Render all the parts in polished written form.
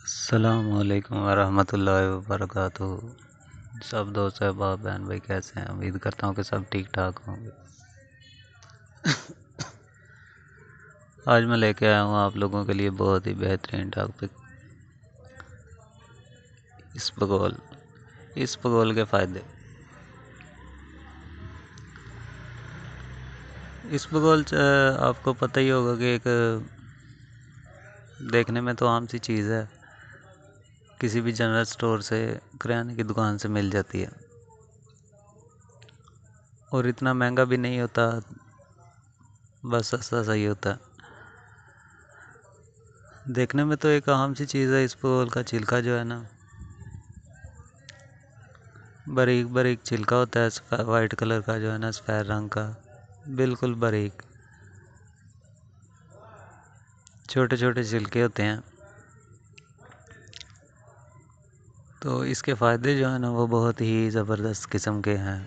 अस्सलामुअलैकुम वरहमतुल्लाहि वबरकातुहू। सब दोस्त अहबाब बहन भाई कैसे हैं? उम्मीद करता हूँ कि सब ठीक ठाक होंगे। आज मैं लेके आया हूँ आप लोगों के लिए बहुत ही बेहतरीन टॉपिक, इसबगोल के फ़ायदे। इसबगोल आपको पता ही होगा कि एक देखने में तो आम सी चीज़ है, किसी भी जनरल स्टोर से, किराने की दुकान से मिल जाती है और इतना महंगा भी नहीं होता, बस सस्ता सही होता है। देखने में तो एक आम सी चीज़ है। इसबगोल का छिलका जो है ना, बारीक बारीक छिलका होता है, वाइट कलर का जो है ना, सफ़ेद रंग का, बिल्कुल बारीक छोटे छोटे छिलके होते हैं। तो इसके फ़ायदे जो है ना वो बहुत ही ज़बरदस्त किस्म के हैं।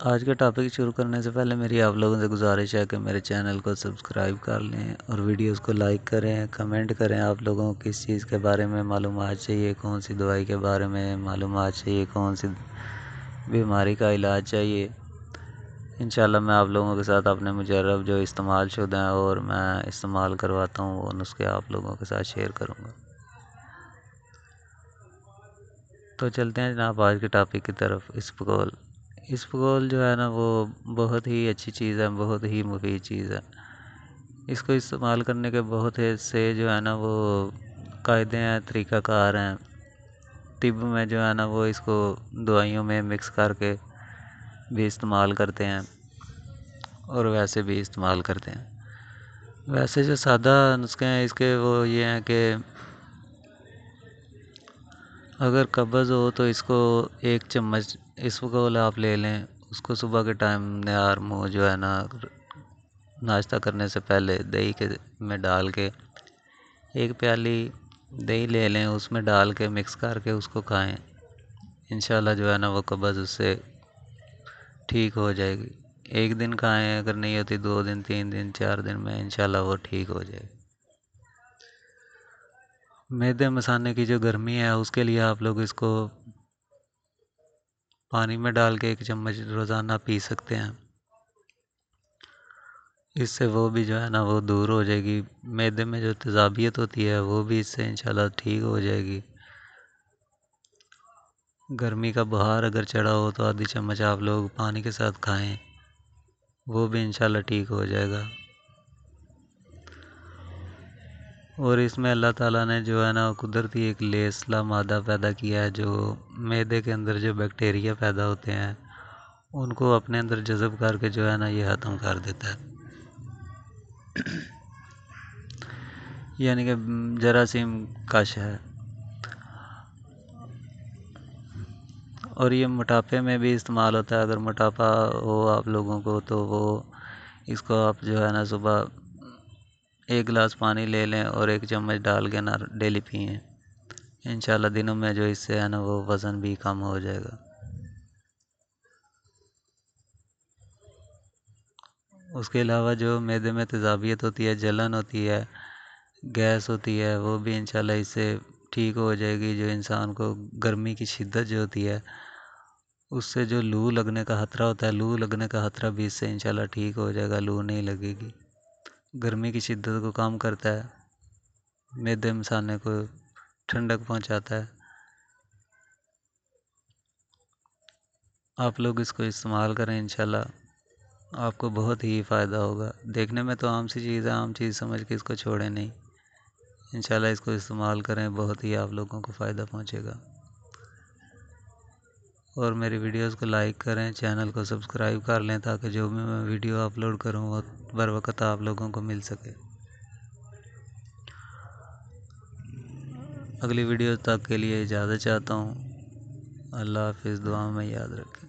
आज का टॉपिक शुरू करने से पहले मेरी आप लोगों से गुजारिश है कि मेरे चैनल को सब्सक्राइब कर लें और वीडियोस को लाइक करें, कमेंट करें। आप लोगों को किस चीज़ के बारे में मालूमात चाहिए, कौन सी दवाई के बारे में मालूमात चाहिए, कौन सी बीमारी का इलाज चाहिए, इंशाल्लाह मैं आप लोगों के साथ अपने मुजर्रब जो इस्तेमाल शुदा हैं और मैं इस्तेमाल करवाता हूँ वो नुस्खे आप लोगों के साथ शेयर करूँगा। तो चलते हैं जनाब आज के टॉपिक की तरफ। इसबगोल जो है ना वो बहुत ही अच्छी चीज़ है, बहुत ही मुफीद चीज़ है। इसको इस्तेमाल करने के बहुत से जो है ना वो कायदे हैं, तरीक़ाकार हैं। तिब में जो है ना वो इसको दवाइयों में मिक्स करके भी इस्तेमाल करते हैं और वैसे भी इस्तेमाल करते हैं। वैसे जो सादा नुस्खे हैं इसके वो ये हैं कि अगर कब्ज़ हो तो इसको 1 चम्मच इसबगोल आप ले लें। उसको सुबह के टाइम निहार मुँह जो है ना, नाश्ता करने से पहले दही के में डाल के 1 प्याली दही ले लें, उसमें डाल के मिक्स करके उसको खाएं। इंशाल्लाह जो है ना वो कब्ज़ उससे ठीक हो जाएगी। 1 दिन खाएं, अगर नहीं होती 2 दिन, 3 दिन, 4 दिन में इंशाल्लाह वो ठीक हो जाएगी। मैदे मसाने की जो गर्मी है उसके लिए आप लोग इसको पानी में डाल के 1 चम्मच रोज़ाना पी सकते हैं। इससे वो भी जो है ना वो दूर हो जाएगी। मैदे में जो तेज़ाबियत होती है वो भी इससे इंशाल्लाह ठीक हो जाएगी। गर्मी का बुखार अगर चढ़ा हो तो आधी चम्मच आप लोग पानी के साथ खाएं, वो भी इंशाल्लाह ठीक हो जाएगा। और इसमें अल्लाह ताला ने जो है ना कुदरती एक लेसला मादा पैदा किया है, जो मैदे के अंदर जो बैक्टीरिया पैदा होते हैं उनको अपने अंदर जज़ब करके जो है ना ये ख़त्म कर देता है। यानी कि जरासीम कश है। और ये मोटापे में भी इस्तेमाल होता है। अगर मोटापा हो आप लोगों को तो वो इसको आप जो है ना सुबह 1 गिलास पानी ले लें और 1 चम्मच डाल के ना डेली पिएँ। इंशाल्लाह दिनों में जो इससे है ना वो वज़न भी कम हो जाएगा। उसके अलावा जो मैदे में तेज़ाबियत होती है, जलन होती है, गैस होती है, वो भी इंशाल्लाह इससे ठीक हो जाएगी। जो इंसान को गर्मी की शिद्दत जो होती है उससे जो लू लगने का ख़तरा होता है, लू लगने का ख़तरा भी इससे इंशाल्लाह ठीक हो जाएगा, लू नहीं लगेगी। गर्मी की शिद्दत को कम करता है, मैदे मसाने को ठंडक पहुंचाता है। आप लोग इसको इस्तेमाल करें, इंशाल्लाह आपको बहुत ही फ़ायदा होगा। देखने में तो आम सी चीज़ है, आम चीज़ समझ के इसको छोड़ें नहीं। इंशाल्लाह इसको इस्तेमाल करें, बहुत ही आप लोगों को फ़ायदा पहुंचेगा। और मेरी वीडियोस को लाइक करें, चैनल को सब्सक्राइब कर लें ताकि जो भी मैं वीडियो अपलोड करूं वो बर वक्त आप लोगों को मिल सके। अगली वीडियो तक के लिए इजाज़त चाहता हूं। अल्लाह हाफ़िज़, दुआ में याद रखें।